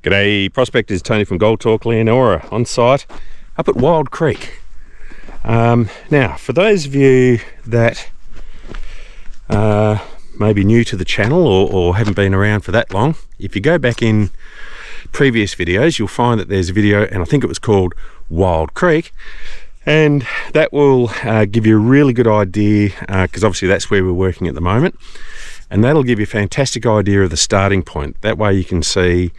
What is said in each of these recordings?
G'day prospectors, Tony from Gold Talk Leonora on site up at Wild Creek. Now for those of you that may be new to the channel or haven't been around for that long, if you go back in previous videos you'll find that there's a video, and I think it was called Wild Creek, and that will give you a really good idea, because obviously that's where we're working at the moment, and that'll give you a fantastic idea of the starting point. That way you can see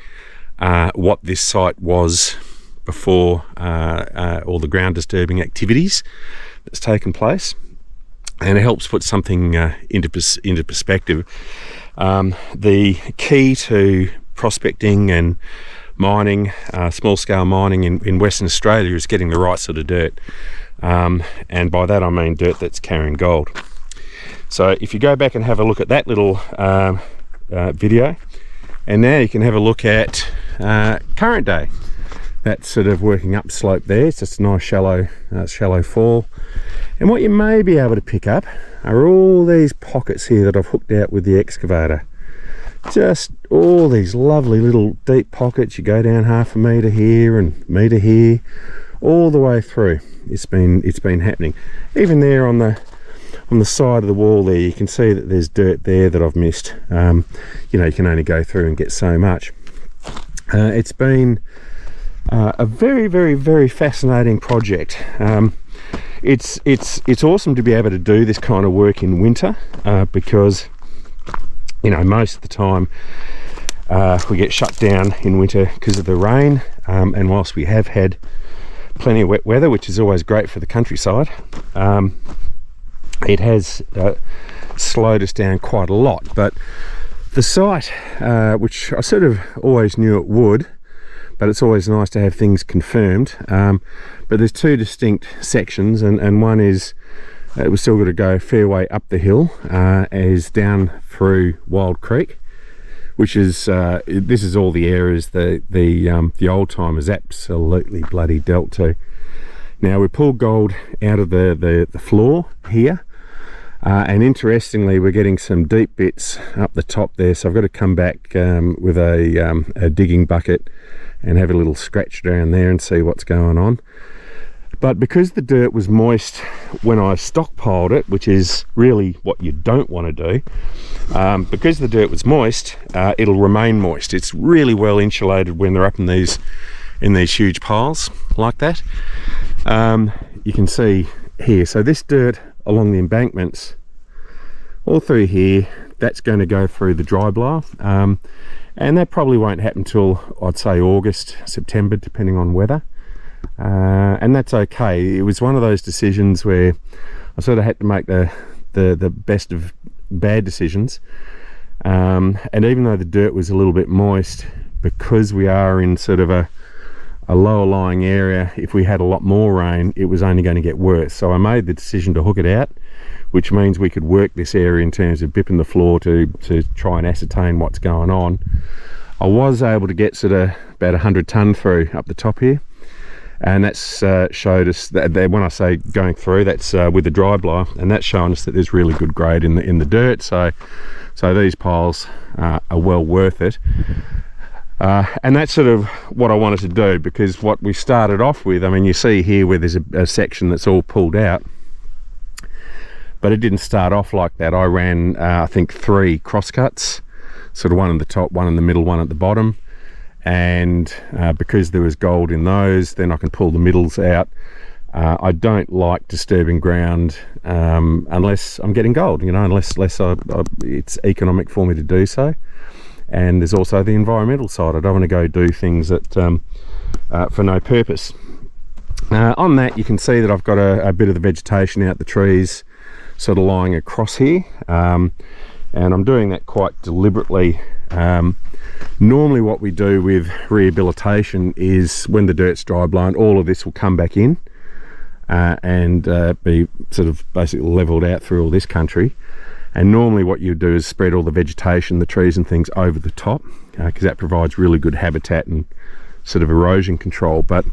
what this site was before all the ground disturbing activities that's taken place, and it helps put something into perspective. The key to prospecting and mining, small scale mining in Western Australia, is getting the right sort of dirt, and by that I mean dirt that's carrying gold. So if you go back and have a look at that little video, and now you can have a look at current day. That's sort of working up slope there. It's just a nice shallow fall, and what you may be able to pick up are all these pockets here that I've hooked out with the excavator. Just all these lovely little deep pockets. You go down half a metre here and metre here, all the way through. It's been happening. Even there on the side of the wall there, you can see that there's dirt there that I've missed. You know, you can only go through and get so much. It's been a very fascinating project. It's awesome to be able to do this kind of work in winter, because you know, most of the time we get shut down in winter because of the rain, and whilst we have had plenty of wet weather, which is always great for the countryside, it has slowed us down quite a lot. But the site, which I sort of always knew it would, but it's always nice to have things confirmed, but there's two distinct sections, and one is we've still got to go a fair way up the hill, is down through Wild Creek, which is this is all the areas the old timers absolutely bloody dealt to. Now we pulled gold out of the floor here, and interestingly we're getting some deep bits up the top there, so I've got to come back with a digging bucket and have a little scratch down there and see what's going on. But because the dirt was moist when I stockpiled it, which is really what you don't want to do, because the dirt was moist, it'll remain moist. It's really well insulated when they're up in these huge piles like that. You can see here, so this dirt along the embankments all through here, that's going to go through the dry blower, and that probably won't happen till I'd say August, September, depending on weather. And that's okay. It was one of those decisions where I sort of had to make the best of bad decisions, and even though the dirt was a little bit moist, because we are in sort of a lower lying area, if we had a lot more rain it was only going to get worse. So I made the decision to hook it out, which means we could work this area in terms of bipping the floor to try and ascertain what's going on. I was able to get sort of about 100 tonne through up the top here, and that's showed us that when I say going through, that's with the dry blower, and that's showing us that there's really good grade in the dirt. So these piles are well worth it, and that's sort of what I wanted to do, because what we started off with, I mean, you see here where there's a section that's all pulled out, but it didn't start off like that. I ran I think 3 crosscuts, sort of one in the top, one in the middle, one at the bottom, and because there was gold in those, then I can pull the middles out. I don't like disturbing ground unless I'm getting gold, you know, unless it's economic for me to do so. And there's also the environmental side. I don't want to go do things that for no purpose. On that, you can see that I've got a bit of the vegetation out the trees sort of lying across here, and I'm doing that quite deliberately. Normally what we do with rehabilitation is when the dirt's dry blown, all of this will come back in and be sort of basically leveled out through all this country. And normally what you do is spread all the vegetation, the trees and things over the top, because that provides really good habitat and sort of erosion control. But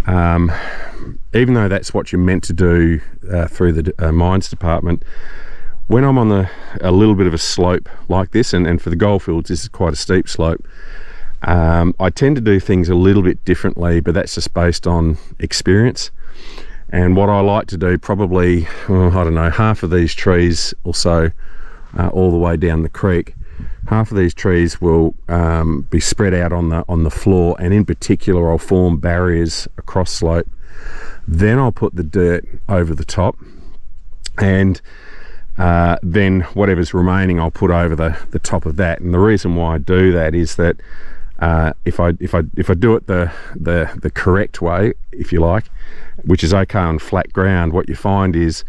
even though that's what you're meant to do through the mines department, when I'm on a little bit of a slope like this, and for the goldfields this is quite a steep slope, I tend to do things a little bit differently, but that's just based on experience. And what I like to do, probably, I don't know, half of these trees or so, all the way down the creek, half of these trees will be spread out on the floor, and in particular I'll form barriers across slope. Then I'll put the dirt over the top, and then whatever's remaining I'll put over the top of that. And the reason why I do that is that if I do it the correct way, if you like, which is okay on flat ground, what you find is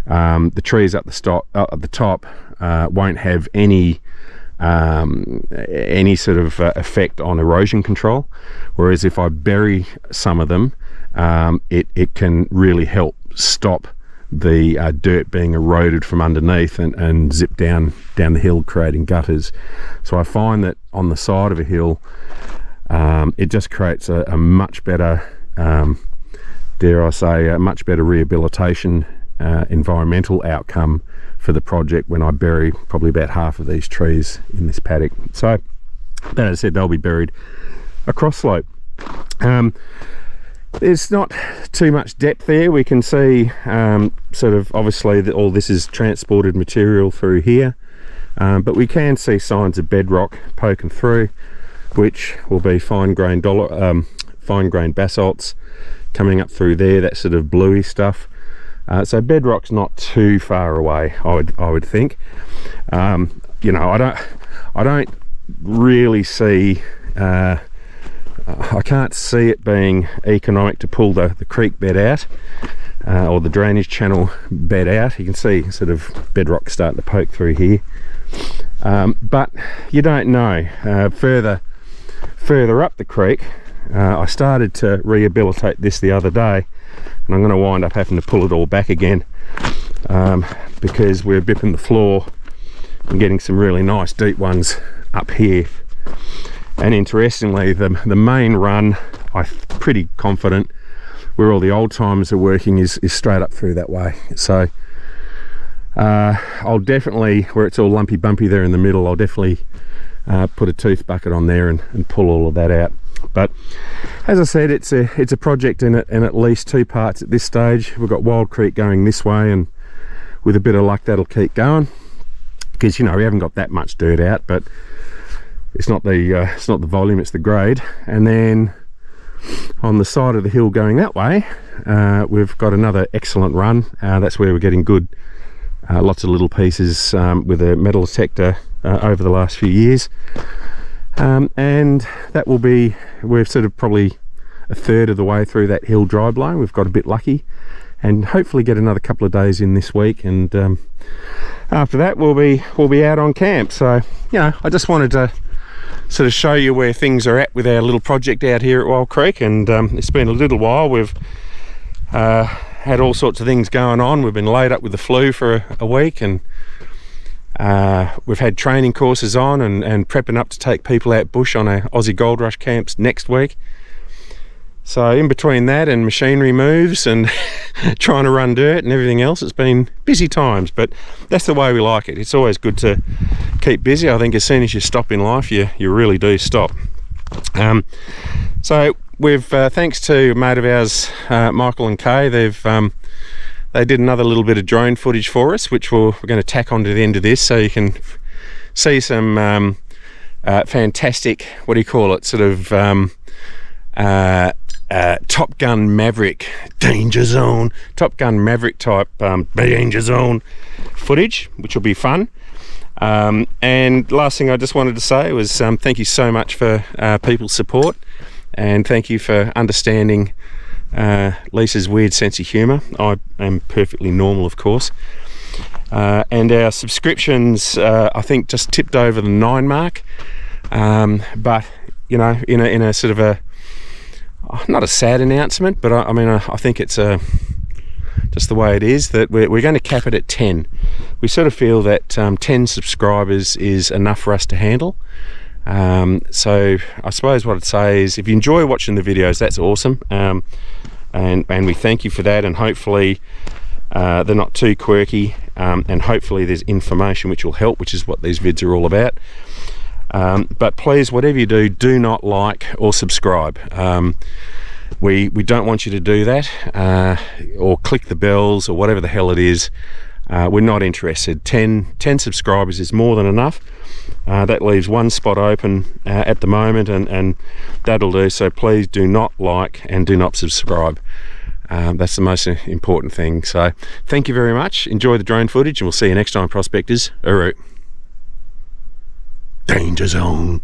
the trees at the top won't have any sort of effect on erosion control, whereas if I bury some of them, it can really help stop the dirt being eroded from underneath and zip down the hill, creating gutters. So I find that on the side of a hill, it just creates a much better, dare I say, a much better rehabilitation environmental outcome for the project when I bury probably about half of these trees in this paddock. So, as I said, they'll be buried across slope. There's not too much depth there. We can see sort of obviously that all this is transported material through here, but we can see signs of bedrock poking through, which will be fine-grained basalts coming up through there, that sort of bluey stuff. So bedrock's not too far away, I would think. You know, I don't really see. I can't see it being economic to pull the creek bed out or the drainage channel bed out. You can see sort of bedrock starting to poke through here, but you don't know. Further up the creek, I started to rehabilitate this the other day, and I'm going to wind up having to pull it all back again because we're bipping the floor and getting some really nice deep ones up here. And interestingly, the main run, I'm pretty confident, where all the old timers are working is straight up through that way. So I'll definitely, where it's all lumpy bumpy there in the middle, I'll definitely put a tooth bucket on there and pull all of that out. But as I said, it's a project in at least two parts at this stage. We've got Wild Creek going this way, and with a bit of luck that'll keep going, because you know we haven't got that much dirt out, but it's not the volume, it's the grade. And then on the side of the hill going that way, we've got another excellent run. That's where we're getting good, lots of little pieces with a metal detector over the last few years. And that will be, we're sort of probably a third of the way through that hill dry blown. We've got a bit lucky, and hopefully get another couple of days in this week, and after that we'll be out on camp. So you know, I just wanted to sort of show you where things are at with our little project out here at Wild Creek. And it's been a little while. We've had all sorts of things going on. We've been laid up with the flu for a week, and we've had training courses on and prepping up to take people out bush on our Aussie Gold Rush camps next week. So in between that and machinery moves and trying to run dirt and everything else, it's been busy times, but that's the way we like it. It's always good to keep busy. I think as soon as you stop in life, you really do stop. So we've thanks to a mate of ours, Michael and Kay, they did another little bit of drone footage for us, which we're going to tack onto the end of this, so you can see some fantastic, what do you call it, sort of Top Gun Maverick Danger Zone, Top Gun Maverick type Danger Zone footage, which will be fun. And last thing I just wanted to say was thank you so much for people's support, and thank you for understanding Lisa's weird sense of humour. I am perfectly normal, of course. And our subscriptions, I think, just tipped over the 9 mark. But you know, in a sort of a, not a sad announcement, but I mean, I think it's just the way it is, that we're going to cap it at 10. We sort of feel that 10 subscribers is enough for us to handle. So I suppose what I'd say is, if you enjoy watching the videos, that's awesome, and we thank you for that, and hopefully they're not too quirky, and hopefully there's information which will help, which is what these vids are all about. But please, whatever you do, do not like or subscribe. We don't want you to do that, or click the bells or whatever the hell it is. We're not interested. 10 subscribers is more than enough. That leaves one spot open at the moment, and that'll do. So please do not like and do not subscribe. That's the most important thing. So thank you very much. Enjoy the drone footage, and we'll see you next time, prospectors. Uru. Danger zone.